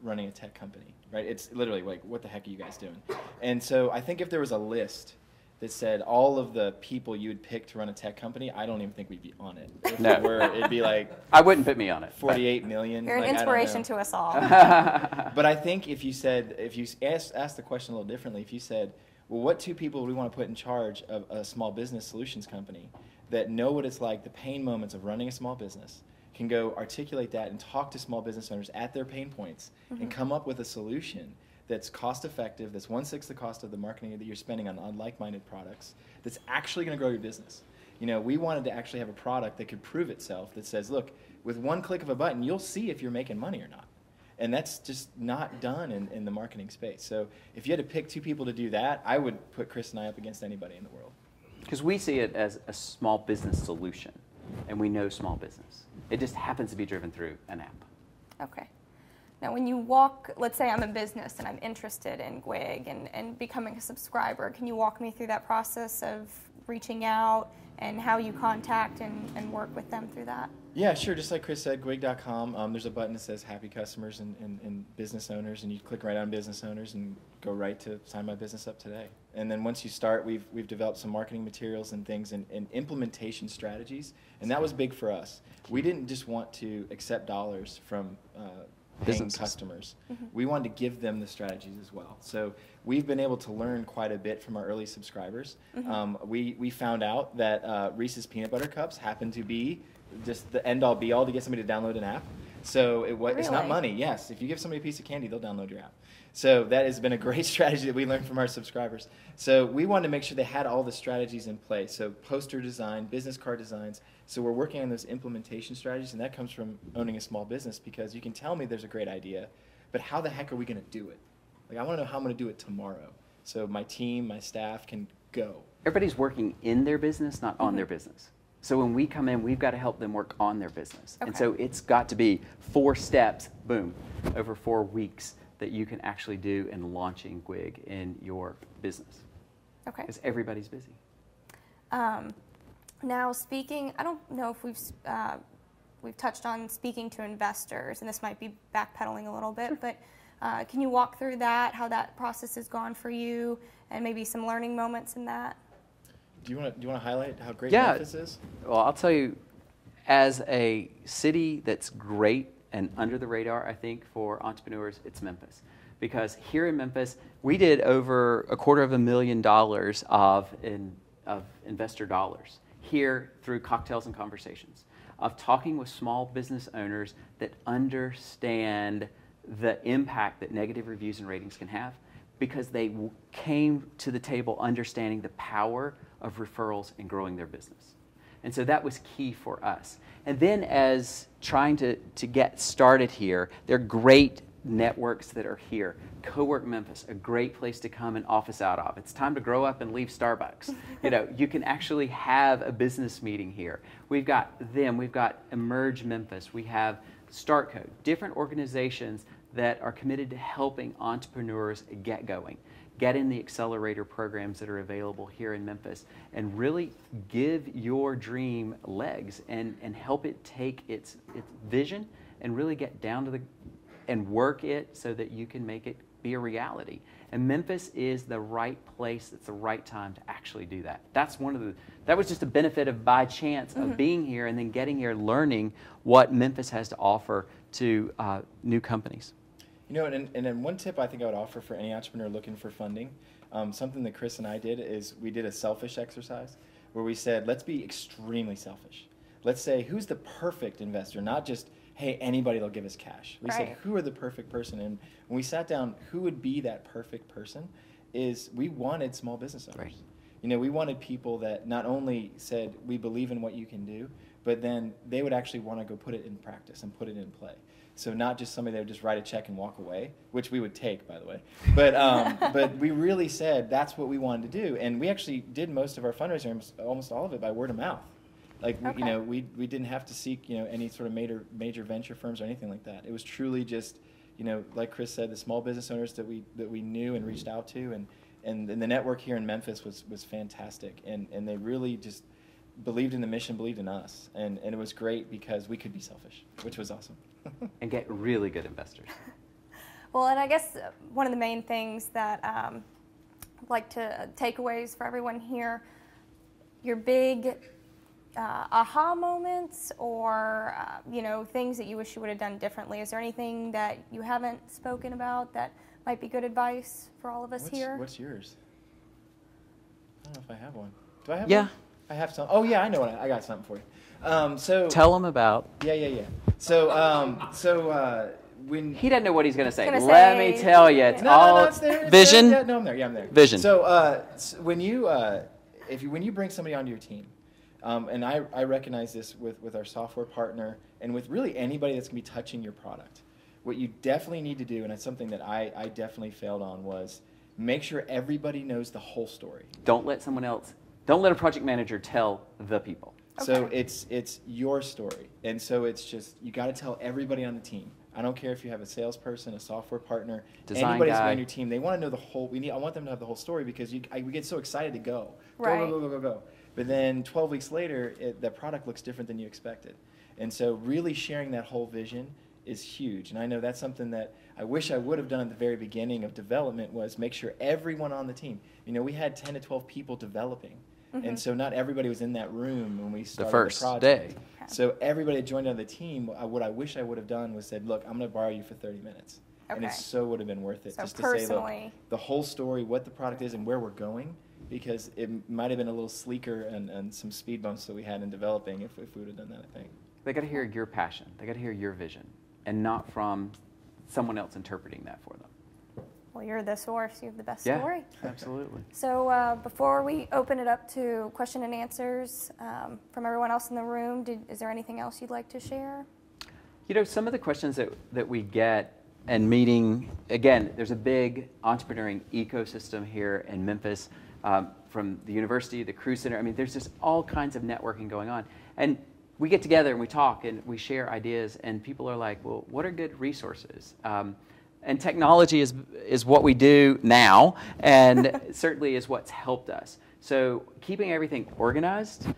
Speaker 3: running a tech company? Right? It's literally like, what the heck are you guys doing? And so I think if there was a list that said all of the people you would pick to run a tech company, I don't even think we'd be on it. If
Speaker 4: no.
Speaker 3: it were, it'd be like
Speaker 4: I wouldn't put me on it.
Speaker 3: 48 million.
Speaker 5: You're an inspiration to us all.
Speaker 3: But I think if you asked the question a little differently, if you said, well, what two people would we want to put in charge of a small business solutions company that know what it's like, the pain moments of running a small business, can go articulate that and talk to small business owners at their pain points and come up with a solution that's cost effective, that's 1/6 the cost of the marketing that you're spending on like-minded products, that's actually going to grow your business. You know, we wanted to actually have a product that could prove itself, that says, look, with one click of a button, you'll see if you're making money or not. And that's just not done in the marketing space. So if you had to pick two people to do that, I would put Chris and I up against anybody in the world.
Speaker 4: Because we see it as a small business solution, and we know small business. It just happens to be driven through an app.
Speaker 5: Okay. Now, when you walk, let's say I'm a business and I'm interested in GWIG and becoming a subscriber, can you walk me through that process of reaching out and how you contact and work with them through that?
Speaker 3: Yeah, sure. Just like Chris said, GWIG.com, there's a button that says happy customers and business owners, and you click right on business owners and go right to sign my business up today. And then once you start, we've developed some marketing materials and things and implementation strategies, and that was big for us. We didn't just want to accept dollars from paying customers. We wanted to give them the strategies as well. So we've been able to learn quite a bit from our early subscribers. We found out that Reese's Peanut Butter Cups happen to be just the end-all be-all to get somebody to download an app. So it's not money. Yes, if you give somebody a piece of candy, they'll download your app. So that has been a great strategy that we learned from our subscribers. So we wanted to make sure they had all the strategies in place. So poster design, business card designs. So we're working on those implementation strategies, and that comes from owning a small business, because you can tell me there's a great idea, but how the heck are we going to do it? Like, I want to know how I'm going to do it tomorrow. So my team, my staff can go.
Speaker 4: Everybody's working in their business, not on their business. So when we come in, we've got to help them work on their business. And so it's got to be 4 steps, boom, over 4 weeks that you can actually do in launching GWIG in your business. Okay. Because everybody's busy.
Speaker 5: Now speaking, I don't know if we've touched on speaking to investors, and this might be backpedaling a little bit, but can you walk through that, how that process has gone for you, and maybe some learning moments in that?
Speaker 3: Do you want to highlight how great Memphis is?
Speaker 4: Well, I'll tell you, as a city that's great and under the radar, I think, for entrepreneurs, it's Memphis. Because here in Memphis, we did over $250,000 of investor dollars here through cocktails and conversations, of talking with small business owners that understand the impact that negative reviews and ratings can have, because they came to the table understanding the power of referrals and growing their business. And so that was key for us. And then as trying to get started here, there are great networks that are here. Cowork Memphis, a great place to come and office out of. It's time to grow up and leave Starbucks. You know, you can actually have a business meeting here. We've got them, we've got Emerge Memphis, we have StartCode, different organizations that are committed to helping entrepreneurs get going, get in the accelerator programs that are available here in Memphis, and really give your dream legs and help it take its vision and really get down to and work it so that you can make it be a reality. And Memphis is the right place, it's the right time to actually do that. That's that was just a benefit of by chance of being here and then getting here, learning what Memphis has to offer to new companies.
Speaker 3: You know, and then one tip I think I would offer for any entrepreneur looking for funding, something that Chris and I did is we did a selfish exercise where we said, let's be extremely selfish. Let's say, who's the perfect investor, not just, hey, anybody that'll give us cash. We said, who are the perfect person? And when we sat down, who would be that perfect person, is we wanted small business owners. You know, we wanted people that not only said, we believe in what you can do, but then they would actually want to go put it in practice and put it in play. So not just somebody that would just write a check and walk away, which we would take, by the way. But we really said that's what we wanted to do. And we actually did most of our fundraising, almost all of it, by word of mouth. Like, you know, we didn't have to seek, you know, any sort of major venture firms or anything like that. It was truly just, you know, like Chris said, the small business owners that we knew and reached out to, and the network here in Memphis was fantastic. And they really just believed in the mission, believed in us. And it was great because we could be selfish, which was awesome.
Speaker 4: And get really good investors.
Speaker 5: Well, and I guess one of the main things that I'd like to takeaways for everyone here, your big aha moments or you know, things that you wish you would have done differently. Is there anything that you haven't spoken about that might be good advice for all of us here?
Speaker 3: What's yours? I don't know if I have one. Do I have one? I have some. Oh yeah, I know what I got something for you. So
Speaker 4: Tell them about.
Speaker 3: yeah. So when
Speaker 4: He doesn't know what he's going to say.
Speaker 5: Gonna
Speaker 4: Let
Speaker 5: say-
Speaker 4: me tell you, it's
Speaker 3: no,
Speaker 4: all
Speaker 3: it's there, it's
Speaker 4: vision.
Speaker 3: there. Yeah, no, I'm there. Yeah, I'm there.
Speaker 4: Vision.
Speaker 3: So when you when you bring somebody onto your team, and I recognize this with our software partner and with really anybody that's going to be touching your product, what you definitely need to do, and it's something that I definitely failed on, was make sure everybody knows the whole story.
Speaker 4: Don't let someone else. Don't let a project manager tell the people.
Speaker 3: So it's your story, and so it's just you got to tell everybody on the team. I don't care if you have a salesperson, a software partner,
Speaker 4: Design
Speaker 3: anybody that's
Speaker 4: guy.
Speaker 3: on your team. They want to know the whole. I want them to have the whole story because we get so excited to go,
Speaker 5: Right.
Speaker 3: go. But then 12 weeks later, the product looks different than you expected, and so really sharing that whole vision is huge. And I know that's something that I wish I would have done at the very beginning of development, was make sure everyone on the team. We had 10 to 12 people developing. And so not everybody was in that room when we started the
Speaker 4: first
Speaker 3: project.
Speaker 4: day.
Speaker 3: So everybody that joined on the team, what I wish I would have done was said, look, I'm going to borrow you for 30 minutes. And it
Speaker 5: Okay.
Speaker 3: so would have been worth it
Speaker 5: So
Speaker 3: just to say, look,
Speaker 5: personally.
Speaker 3: the whole story, what the product is and where we're going, because it might have been a little sleeker and some speed bumps that we had in developing if we would have done that, I think.
Speaker 4: They got to hear your passion. They got to hear your vision, and not from someone else interpreting that for them.
Speaker 5: Well, you're the source. You have the best
Speaker 4: Yeah,
Speaker 5: story.
Speaker 4: absolutely.
Speaker 5: So before we open it up to question and answers from everyone else in the room, is there anything else you'd like to share?
Speaker 4: Some of the questions that we get and meeting, again, there's a big entrepreneuring ecosystem here in Memphis, from the university, the Cruise Center. I mean, there's just all kinds of networking going on. And we get together and we talk and we share ideas, and people are like, well, what are good resources? And technology is what we do now, and certainly is what's helped us. So keeping everything organized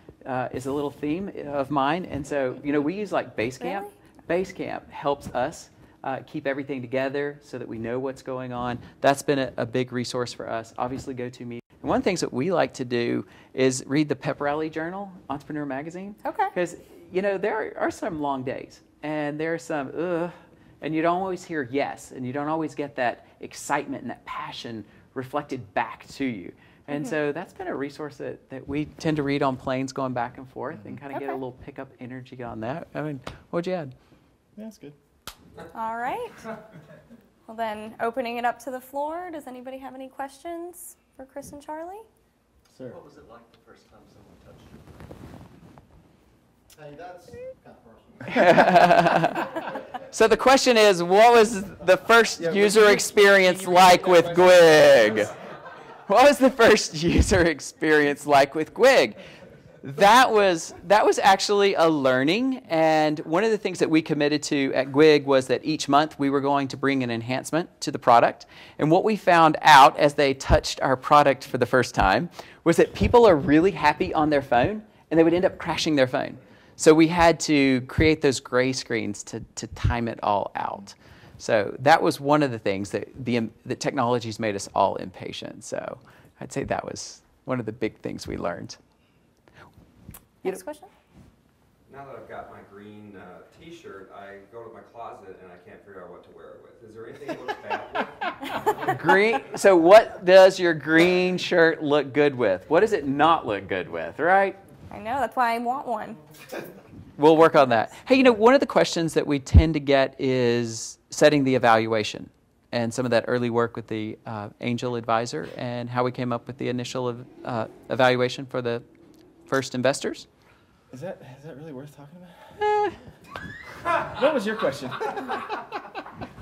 Speaker 4: is a little theme of mine. And so, we use like Basecamp.
Speaker 5: Really?
Speaker 4: Basecamp helps us keep everything together so that we know what's going on. That's been a big resource for us. Obviously, GoToMeeting. And one of the things that we like to do is read the Pep Rally Journal, Entrepreneur Magazine.
Speaker 5: Okay.
Speaker 4: Because, there are some long days, and there are some, and you don't always hear yes, and you don't always get that excitement and that passion reflected back to you. And so that's been a resource that we tend to read on planes going back and forth and kind of get a little pickup energy on that. I mean, what'd you add?
Speaker 3: Yeah, that's good.
Speaker 5: All right. Well, then, opening it up to the floor, does anybody have any questions for Chris and Charlie?
Speaker 3: Sir.
Speaker 6: What was it like the first time someone touched you? Hey, that's kind of personal.
Speaker 4: So the question is, what was the first user experience like with GWIG? What was the first user experience like with GWIG? That was actually a learning, and one of the things that we committed to at GWIG was that each month we were going to bring an enhancement to the product. And what we found out as they touched our product for the first time was that people are really happy on their phone, and they would end up crashing their phone. So we had to create those gray screens to time it all out. So that was one of the things that the technology's made us all impatient. So I'd say that was one of the big things we learned.
Speaker 5: Next question?
Speaker 1: Now that I've got my green T-shirt, I go to my closet and I can't figure out what to wear it with. Is there anything it looks bad with?
Speaker 4: Green. So what does your green shirt look good with? What does it not look good with, right?
Speaker 5: I know, that's why I want one.
Speaker 4: We'll work on that. Hey, one of the questions that we tend to get is setting the evaluation and some of that early work with the angel advisor and how we came up with the initial evaluation for the first investors.
Speaker 3: Is that really worth talking about? What was your question?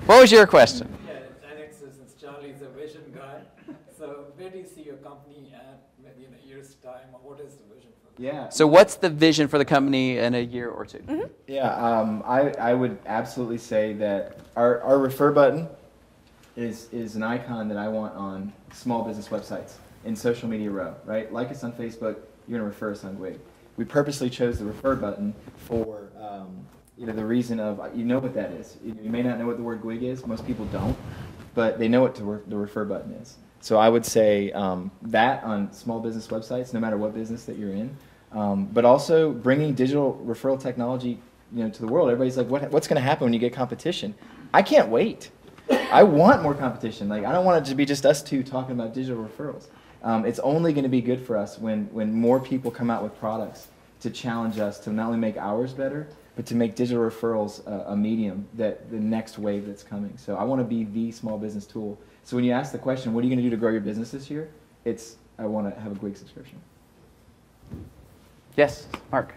Speaker 4: What was your question?
Speaker 7: Yeah, Alex, since Charlie's a vision guy, so where do you see your company at maybe in a year's time, or what is the vision for the
Speaker 3: Yeah.
Speaker 4: So what's the vision for the company in a year or two?
Speaker 5: Mm-hmm.
Speaker 3: Yeah, I would absolutely say that our refer button is an icon that I want on small business websites in social media row, right? Like us on Facebook, you're going to refer us on GWIG. We purposely chose the refer button for the reason of, what that is. You may not know what the word GWIG is. Most people don't, but they know what the refer button is. So I would say that on small business websites, no matter what business that you're in, but also bringing digital referral technology to the world. Everybody's like, what's going to happen when you get competition? I can't wait. I want more competition. Like, I don't want it to be just us two talking about digital referrals. It's only going to be good for us when more people come out with products to challenge us to not only make ours better, but to make digital referrals a medium, that the next wave that's coming. So I want to be the small business tool. So when you ask the question, what are you going to do to grow your business this year? It's, I want to have a GWIG subscription.
Speaker 4: Yes, Mark.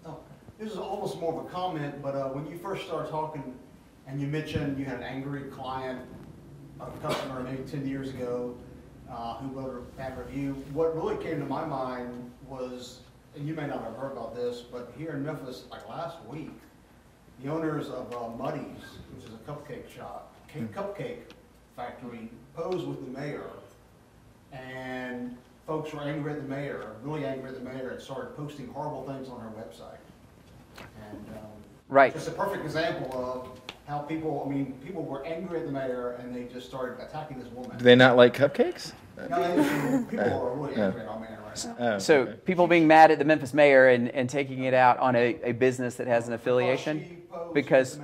Speaker 8: Oh, this is almost more of a comment, but when you first started talking and you mentioned you had an angry client, a customer maybe 10 years ago who wrote a bad review, what really came to my mind was, and you may not have heard about this, but here in Memphis, like last week, the owners of Muddy's, which is a cupcake shop, cupcake factory, posed with the mayor, and folks were angry at the mayor, really angry at the mayor, and started posting horrible things on her website. And
Speaker 4: right.
Speaker 8: Just a perfect example of how people, I mean, people were angry at the mayor, and they just started attacking this woman.
Speaker 3: Do they not like cupcakes?
Speaker 8: No, people are really angry at our mayor right now.
Speaker 4: So people being mad at the Memphis mayor and taking it out on a business that has an affiliation because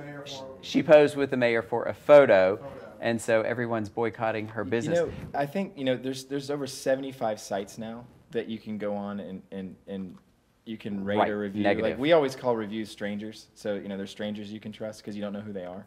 Speaker 4: she posed with the mayor for a photo, and so everyone's boycotting her business.
Speaker 3: You know, I think, you know, there's over 75 sites now that you can go on and you can rate or review.
Speaker 4: Negative.
Speaker 3: Like we always call reviews strangers. So, you know, they're strangers you can trust because you don't know who they are.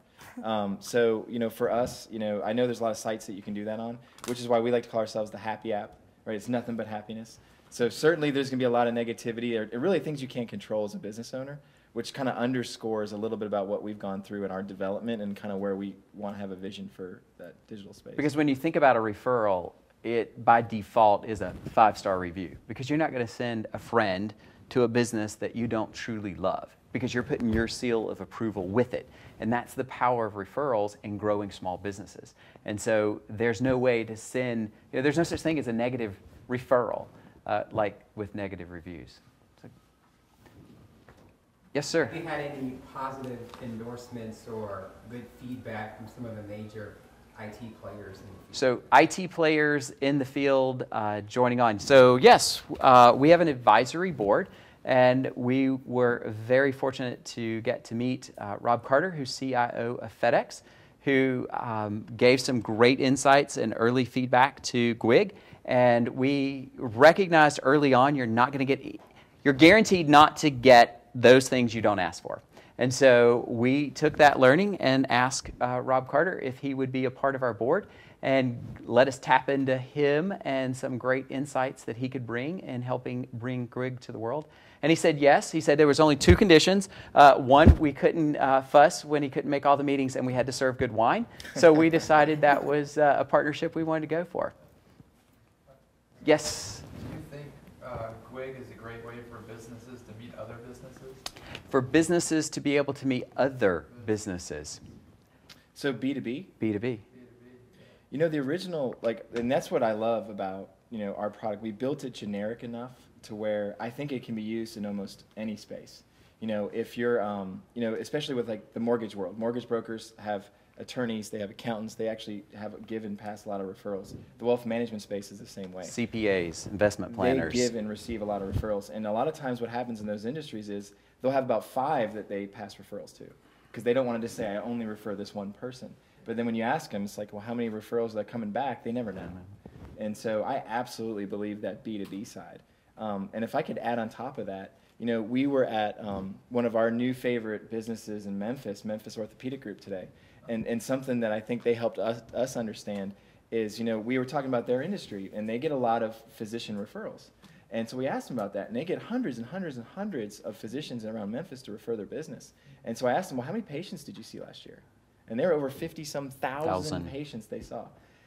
Speaker 3: So, you know, for us, you know, I know there's a lot of sites that you can do that on, which is why we like to call ourselves the happy app, right? It's nothing but happiness. So certainly there's going to be a lot of negativity or really things you can't control as a business owner, which kind of underscores a little bit about what we've gone through in our development and kind of where we want to have a vision for that digital space.
Speaker 4: Because when you think about a referral, it by default is a 5-star review because you're not going to send a friend to a business that you don't truly love because you're putting your seal of approval with it. And that's the power of referrals in growing small businesses. And so there's no way to send, you know, there's no such thing as a negative referral like with negative reviews. So, yes, sir.
Speaker 9: Have you had any positive endorsements or good feedback from some of the major IT players in the field?
Speaker 4: So IT players in the field joining on. So yes, we have an advisory board, and we were very fortunate to get to meet Rob Carter, who's CIO of FedEx, who gave some great insights and early feedback to GWIG. And we recognized early on you're guaranteed not to get those things you don't ask for. And so we took that learning and asked Rob Carter if he would be a part of our board and let us tap into him and some great insights that he could bring in helping bring GWIG to the world. And he said yes. He said there was only 2 conditions. One, we couldn't fuss when he couldn't make all the meetings, and we had to serve good wine. So we decided that was a partnership we wanted to go for. Yes?
Speaker 10: Do you think GWIG is a great way for businesses to meet other businesses?
Speaker 4: For businesses to be able to meet other businesses.
Speaker 3: So B2B?
Speaker 4: B2B.
Speaker 3: You know, the original, like, and that's what I love about, you know, our product. We built it generic enough to where I think it can be used in almost any space. You know, if you're, you know, especially with like the mortgage world, mortgage brokers have attorneys, they have accountants, they actually have give and pass a lot of referrals. The wealth management space is the same way.
Speaker 4: CPAs, investment planners.
Speaker 3: They give and receive a lot of referrals. And a lot of times what happens in those industries is they'll have about 5 that they pass referrals to because they don't want to just say, I only refer this one person. But then when you ask them, it's like, well, how many referrals are coming back? They never know. And so I absolutely believe that B2B side. And if I could add on top of that, you know, we were at one of our new favorite businesses in Memphis Orthopedic Group today. And something that I think they helped us understand is, you know, we were talking about their industry, and they get a lot of physician referrals. And so we asked them about that, and they get hundreds and hundreds and hundreds of physicians around Memphis to refer their business. And so I asked them, well, how many patients did you see last year? And there were over 50-some thousand patients they saw.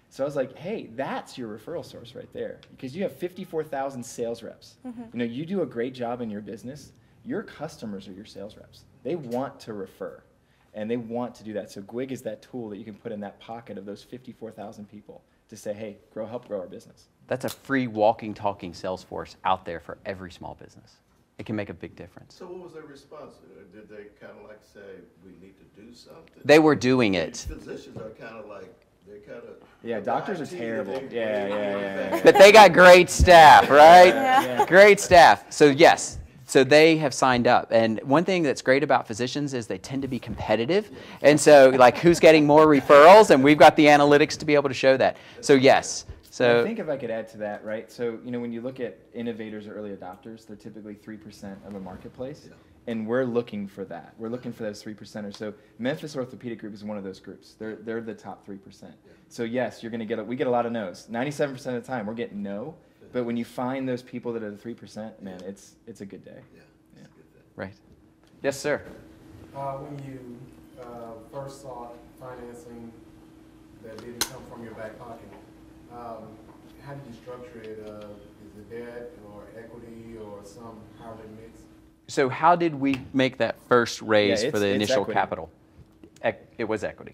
Speaker 3: So I was like, hey, that's your referral source right there, because you have 54,000 sales reps. You know, you do a great job in your business. Your customers are your sales reps. They want to refer, and they want to do that. So GWIG is that tool that you can put in that pocket of those 54,000 people to say, hey, help grow our business.
Speaker 4: That's a free walking, talking sales force out there for every small business. It can make a big difference.
Speaker 6: So what was their response? Did they kind of like say, we need to do something?
Speaker 4: They were doing it.
Speaker 6: Physicians are kind of like, they're kind of...
Speaker 3: Yeah, doctors are terrible. Yeah.
Speaker 4: But they got great staff, right? Great staff. So yes, so they have signed up. And one thing that's great about physicians is they tend to be competitive. And so like who's getting more referrals? And we've got the analytics to be able to show that. So yes, So
Speaker 3: I think if I could add to that, right? So, when you look at innovators or early adopters, they're typically 3% of a marketplace.
Speaker 6: Yeah.
Speaker 3: And we're looking for that. We're looking for those 3%ers. So Memphis Orthopedic Group is one of those groups. They're the top 3%. Yeah. So yes, you're going to we get a lot of no's. 97% of the time, we're getting no. But when you find those people that are the 3%, man, it's a good day.
Speaker 6: Yeah, it's a good day.
Speaker 4: right. Yes, sir.
Speaker 11: When you first sought financing that didn't come from your back pocket, how did you structure it? Is it debt or equity or some hybrid mix?
Speaker 4: So how did we make that first raise
Speaker 3: Yeah,
Speaker 4: for the
Speaker 3: it's
Speaker 4: initial
Speaker 3: equity.
Speaker 4: capital? It was equity.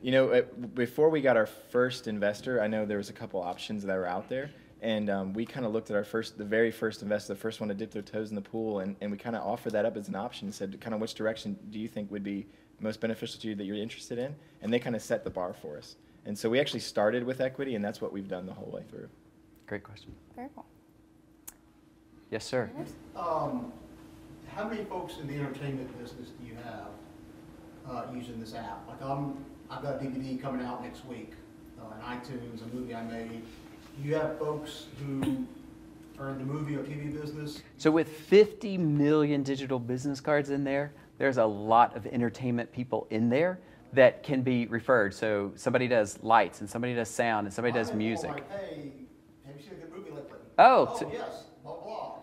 Speaker 3: Before we got our first investor, I know there was a couple options that were out there. And we kind of looked at the very first investor, the first one to dip their toes in the pool, and we kind of offered that up as an option and said, kind of which direction do you think would be most beneficial to you that you're interested in? And they kind of set the bar for us. And so we actually started with equity, and that's what we've done the whole way through.
Speaker 4: Great question.
Speaker 5: Very cool.
Speaker 4: Yes, sir.
Speaker 8: How many folks in the entertainment business do you have using this app? Like I've got a DVD coming out next week on iTunes, a movie I made. Do you have folks who are in the movie or TV business?
Speaker 4: So with 50 million digital business cards in there, there's a lot of entertainment people in there that can be referred. So somebody does lights, and somebody does sound, and somebody does music.
Speaker 8: Like, hey, have you seen a good movie lately?
Speaker 4: Oh,
Speaker 8: Yes, blah, blah,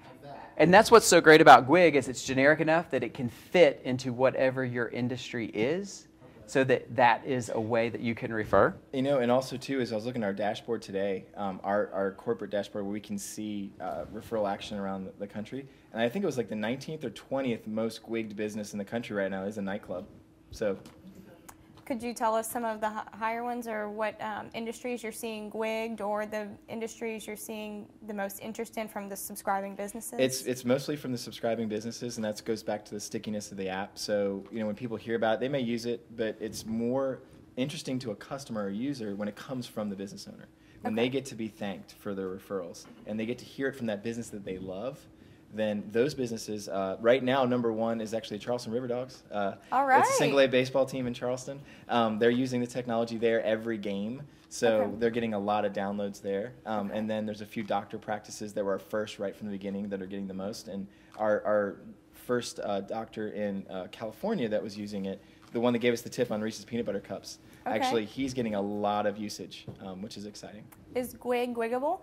Speaker 8: like that.
Speaker 4: And that's what's so great about GWIG is it's generic enough that it can fit into whatever your industry is, so that is a way that you can refer.
Speaker 3: And also too, as I was looking at our dashboard today, our corporate dashboard where we can see referral action around the country, and I think it was like the 19th or 20th most GWIG'd business in the country right now is a nightclub. So.
Speaker 5: Could you tell us some of the higher ones, or what industries you're seeing GWIG'd, or the industries you're seeing the most interest in from the subscribing businesses?
Speaker 3: It's mostly from the subscribing businesses, and that goes back to the stickiness of the app. So, when people hear about it, they may use it, but it's more interesting to a customer or user when it comes from the business owner. When they get to be thanked for their referrals, and they get to hear it from that business that they love, then those businesses, right now, number one is actually Charleston River Dogs.
Speaker 5: All right.
Speaker 3: It's a single A baseball team in Charleston. They're using the technology there every game, so they're getting a lot of downloads there. And then there's a few doctor practices that were our first right from the beginning that are getting the most. And our first doctor in California that was using it, the one that gave us the tip on Reese's Peanut Butter Cups, actually he's getting a lot of usage, which is exciting.
Speaker 5: Is GWIG GWIGable?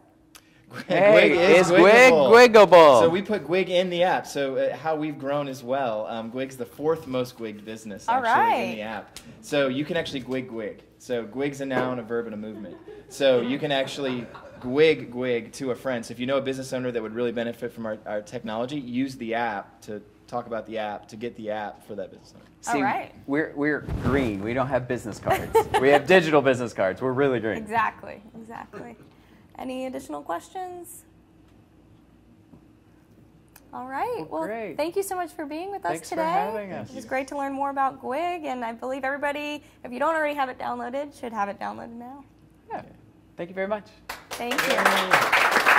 Speaker 3: Hey,
Speaker 4: is GWIG GWIGable?
Speaker 3: So we put GWIG in the app. So how we've grown as well. GWIG's the 4th most GWIG'd business actually in the app. So you can actually GWIG. So GWIG's a noun, a verb, and a movement. So you can actually GWIG to a friend. So if you know a business owner that would really benefit from our technology, use the app to talk about the app, to get the app for that business owner.
Speaker 4: See, we're green. We don't have business cards. We have digital business cards. We're really green.
Speaker 5: Exactly. Any additional questions? All right. Well,
Speaker 4: great.
Speaker 5: Thank you so much for being with us
Speaker 4: Thanks
Speaker 5: today.
Speaker 4: for having us.
Speaker 5: It was great to learn more about GWIG, and I believe everybody, if you don't already have it downloaded, should have it downloaded now.
Speaker 4: Yeah. Thank you very much.
Speaker 5: Thank you.